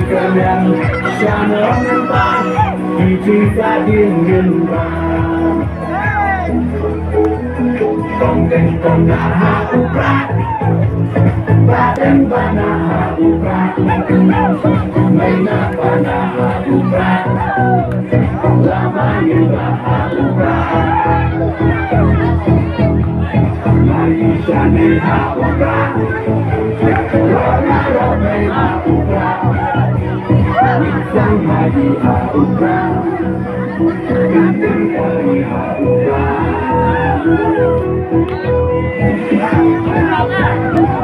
Kalian jangan lupa jika diinginkan konten konaha uprat badan banaha uprat maina banaha uprat lama yubaha uprat lagi shaniha uprat rona romeha uprat sang haji uprat kantin kali uprat Apa?